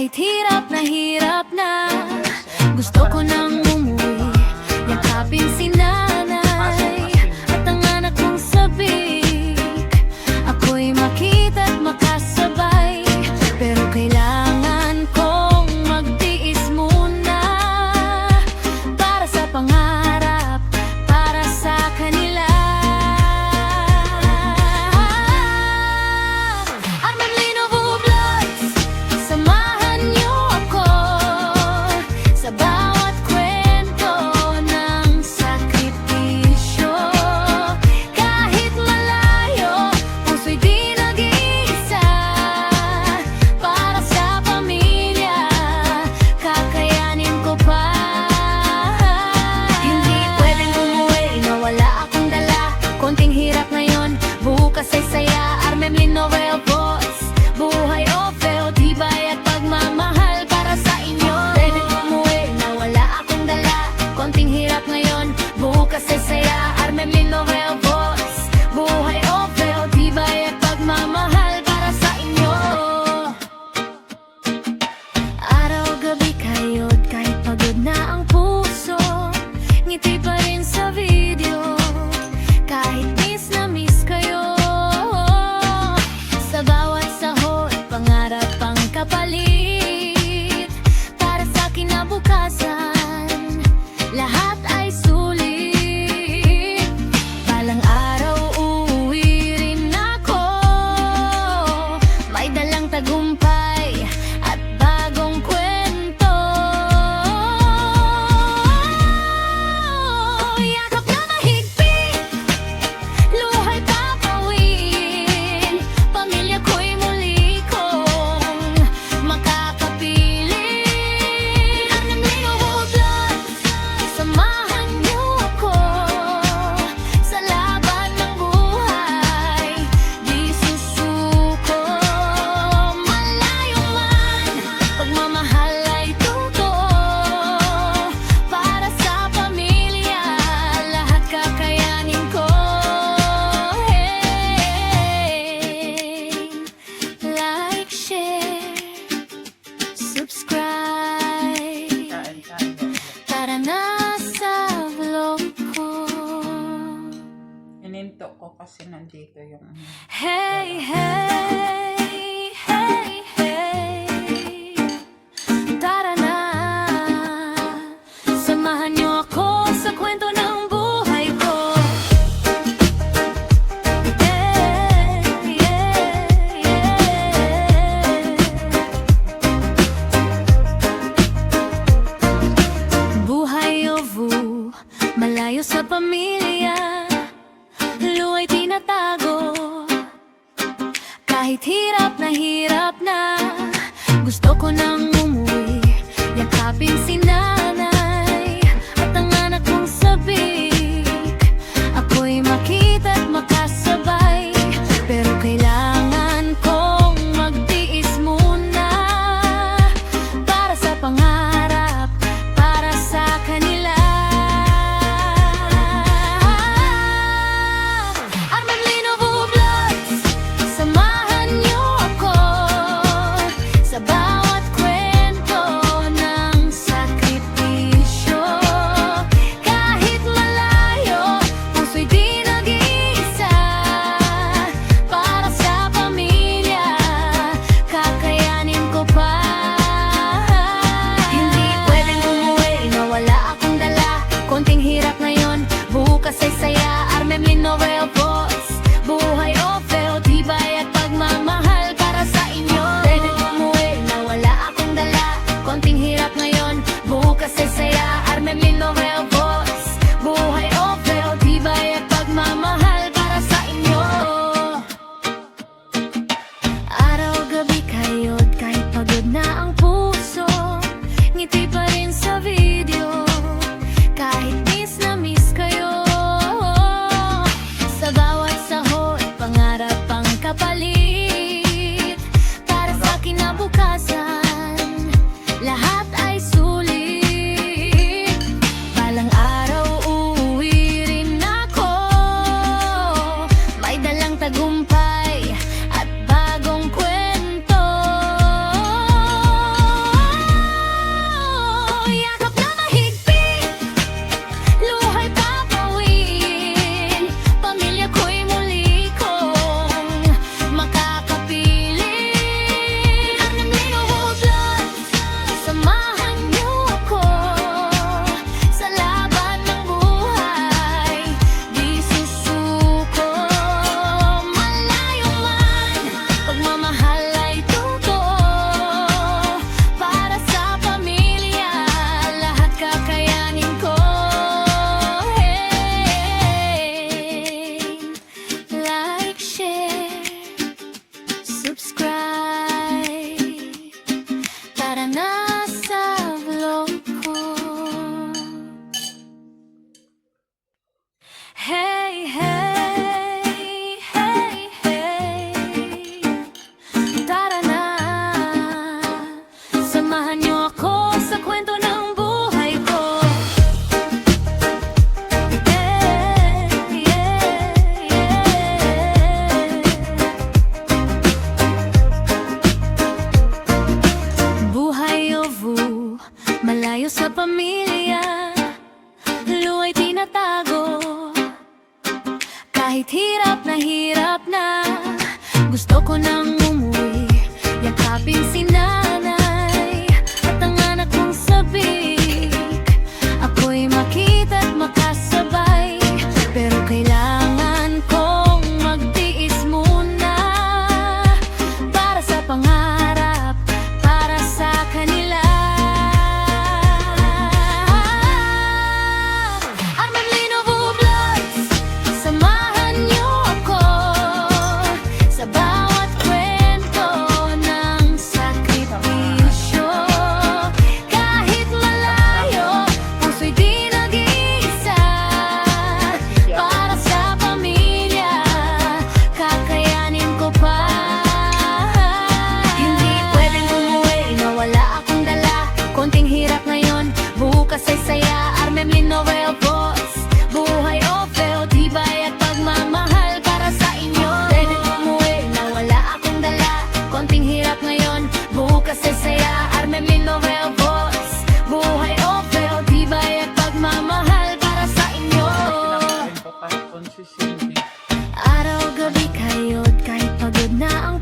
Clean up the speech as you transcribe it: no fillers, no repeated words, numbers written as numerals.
Kahit hirap na gusto ko nang umuwi. Yakapin si nanay at ang anak kong sabik. Ako'y makita't makasabay, pero kailangan kong magtiis muna para sa pangarap, para sa kanila. Armanlino Vlogs, samahan niyo ako sa bawat kwento ng sakripisyo. Kahit malayo, puso'y di nag-iisa. Para sa pamilya, kakayanin ko pa. Hindi pwedeng umuwi na wala akong dala. Konting hirap ngayon, bukas ay saya. Armanlino Voice, buhay o feo, tibay at pagmamahal para sa inyo. Pwedeng umuwi na wala akong dala. Konting hirap ngayon, bukas ay saya. Armanlino Voice, buhay o feo, tibay at pagmamahal para sa inyo. Araw-gabi kayo't kahit pagod na ang puso, ngiti pa rin sa video. Kahit miss na miss kayo, sa bawat sahod, pangarap ang kapalit. Para sa kinabukasan, lahat ay sulit. Balang araw uuwi rin ako, may dalang tagumpay at bagong kwento. Yakap na mahigpit, luhay papawin. Pamilya ko'y muli kong makakapiling. Armanlino Vlogs, samahan niyo ako sa laban ng buhay. Di susuko, malayo man, pagmamahal ay totoo. Para sa pamilya, lahat kakayanin ko. Hey, like, share, subscribe. Tara na sa vlog ko. Ininto ko kasi nandito yung Hey, hey, hey, hey. Tara na, samahan niyo ako sa kwento ng buhay ko. Yeah, yeah, yeah. Buhay ovu, malayo sa pamilya, luwa'y tinatago. Kahit hirap na gusto ko nang umuwi. Yakapin si nanay at ang anak kong sabik. Ako'y makita't makasabay, pero kailangan kong magtiis muna para sa pangarap, para sa kanila. Armanlino Vlogs, samahan niyo ako sa bawat kwento hirap ngayon, bukas ay saya. Armemlin Novel Boss, buhay o feo, tibay at pagmamahal para sa inyo. Pinakain ko kahit consistent. Araw gabi kayo't kahit pagod na ang